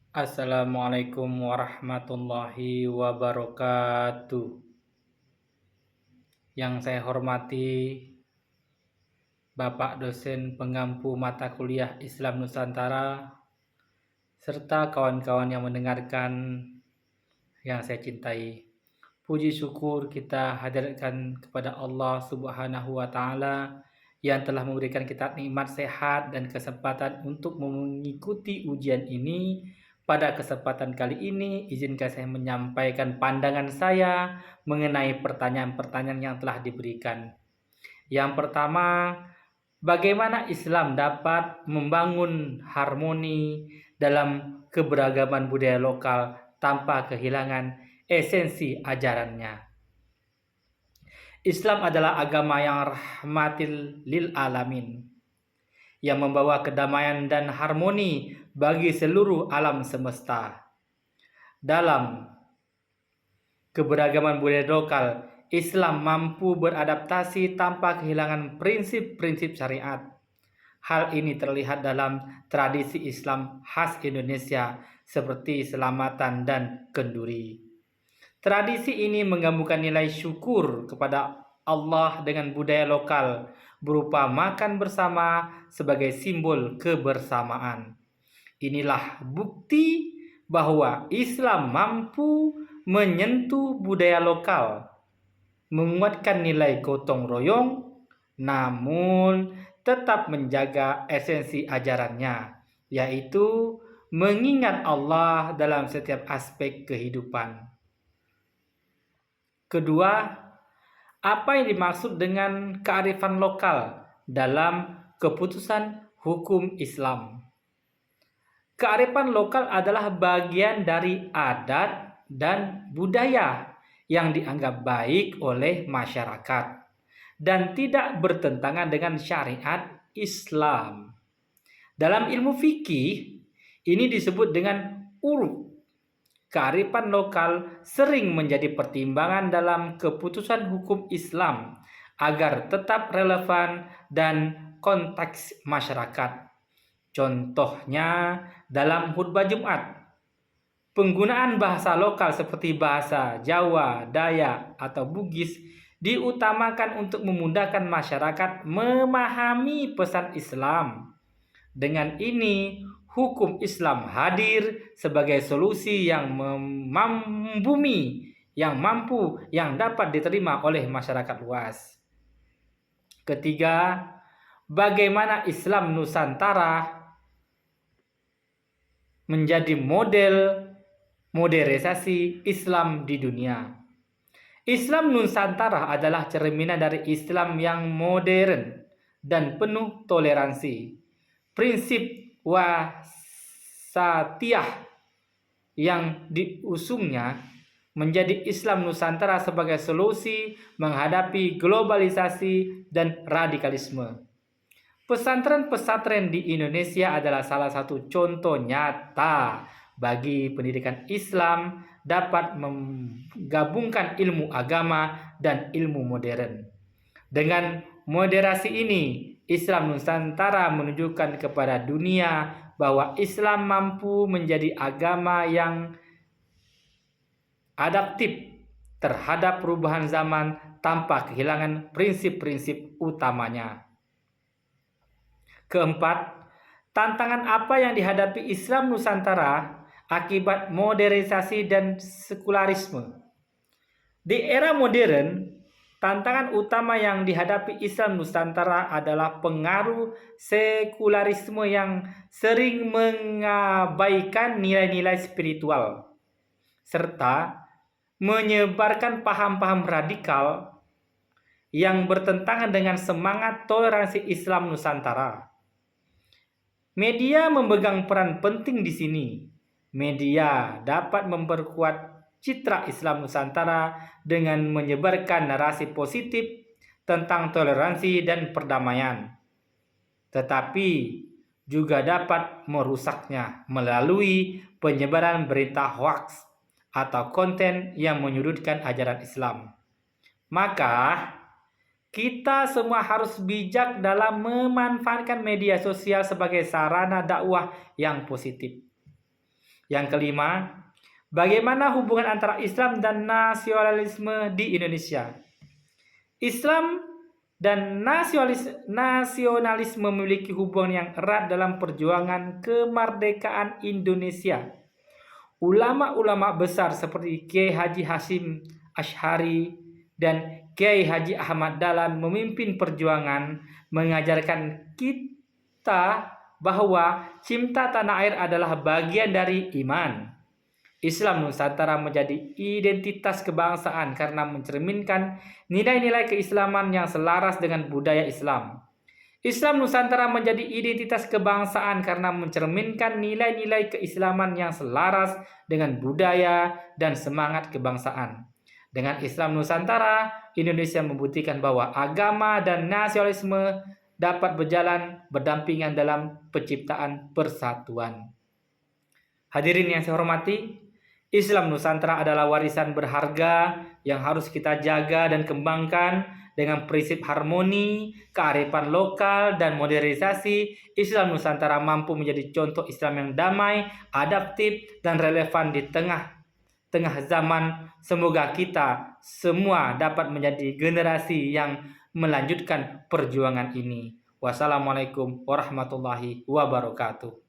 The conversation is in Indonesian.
Assalamualaikum warahmatullahi wabarakatuh. Yang saya hormati Bapak dosen pengampu mata kuliah Islam Nusantara serta kawan-kawan yang mendengarkan yang saya cintai. Puji syukur kita hadirkan kepada Allah Subhanahu wa taala yang telah memberikan kita nikmat sehat dan kesempatan untuk mengikuti ujian ini. Pada kesempatan kali ini, izinkan saya menyampaikan pandangan saya mengenai pertanyaan-pertanyaan yang telah diberikan. Yang pertama, bagaimana Islam dapat membangun harmoni dalam keberagaman budaya lokal tanpa kehilangan esensi ajarannya? Islam adalah agama yang rahmatil lil alamin, yang membawa kedamaian dan harmoni bagi seluruh alam semesta. Dalam keberagaman budaya lokal, Islam mampu beradaptasi tanpa kehilangan prinsip-prinsip syariat. Hal ini terlihat dalam tradisi Islam khas Indonesia seperti selamatan dan kenduri. Tradisi ini menggabungkan nilai syukur kepada Allah dengan budaya lokal berupa makan bersama sebagai simbol kebersamaan. Inilah bukti bahwa Islam mampu menyentuh budaya lokal, menguatkan nilai gotong royong, namun tetap menjaga esensi ajarannya, yaitu mengingat Allah dalam setiap aspek kehidupan. Kedua, apa yang dimaksud dengan kearifan lokal dalam keputusan hukum Islam? Kearifan lokal adalah bagian dari adat dan budaya yang dianggap baik oleh masyarakat dan tidak bertentangan dengan syariat Islam. Dalam ilmu fikih, ini disebut dengan uruf. Kearifan lokal sering menjadi pertimbangan dalam keputusan hukum Islam agar tetap relevan dan konteks masyarakat. Contohnya dalam khutbah Jumat, penggunaan bahasa lokal seperti bahasa Jawa, Dayak, atau Bugis diutamakan untuk memudahkan masyarakat memahami pesan Islam. Dengan ini, hukum Islam hadir sebagai solusi yang mampu, yang dapat diterima oleh masyarakat luas. Ketiga, bagaimana Islam Nusantara menjadi model modernisasi Islam di dunia. Islam Nusantara adalah cerminan dari Islam yang modern dan penuh toleransi. Prinsip wasatiyah yang diusungnya menjadi Islam Nusantara sebagai solusi menghadapi globalisasi dan radikalisme. Pesantren-pesantren di Indonesia adalah salah satu contoh nyata bagi pendidikan Islam dapat menggabungkan ilmu agama dan ilmu modern. Dengan moderasi ini, Islam Nusantara menunjukkan kepada dunia bahwa Islam mampu menjadi agama yang adaptif terhadap perubahan zaman tanpa kehilangan prinsip-prinsip utamanya. Keempat, tantangan apa yang dihadapi Islam Nusantara akibat modernisasi dan sekularisme? Di era modern, tantangan utama yang dihadapi Islam Nusantara adalah pengaruh sekularisme yang sering mengabaikan nilai-nilai spiritual, serta menyebarkan paham-paham radikal yang bertentangan dengan semangat toleransi Islam Nusantara. Media memegang peran penting di sini. Media dapat memperkuat citra Islam Nusantara dengan menyebarkan narasi positif tentang toleransi dan perdamaian. Tetapi juga dapat merusaknya melalui penyebaran berita hoaks atau konten yang menyudutkan ajaran Islam. Maka kita semua harus bijak dalam memanfaatkan media sosial sebagai sarana dakwah yang positif. Yang kelima, bagaimana hubungan antara Islam dan nasionalisme di Indonesia? Islam dan nasionalisme memiliki hubungan yang erat dalam perjuangan kemerdekaan Indonesia. Ulama-ulama besar seperti Kiai Haji Hasyim Asy'ari dan Kiai Haji Ahmad Dahlan memimpin perjuangan, mengajarkan kita bahwa cinta tanah air adalah bagian dari iman. Islam Nusantara menjadi identitas kebangsaan karena mencerminkan nilai-nilai keislaman yang selaras dengan budaya Islam. Islam Nusantara menjadi identitas kebangsaan karena mencerminkan nilai-nilai keislaman yang selaras dengan budaya dan semangat kebangsaan. Dengan Islam Nusantara, Indonesia membuktikan bahwa agama dan nasionalisme dapat berjalan berdampingan dalam penciptaan persatuan. Hadirin yang saya hormati, Islam Nusantara adalah warisan berharga yang harus kita jaga dan kembangkan dengan prinsip harmoni, kearifan lokal, dan modernisasi. Islam Nusantara mampu menjadi contoh Islam yang damai, adaptif, dan relevan di tengah zaman. Semoga kita semua dapat menjadi generasi yang melanjutkan perjuangan ini. Wassalamualaikum warahmatullahi wabarakatuh.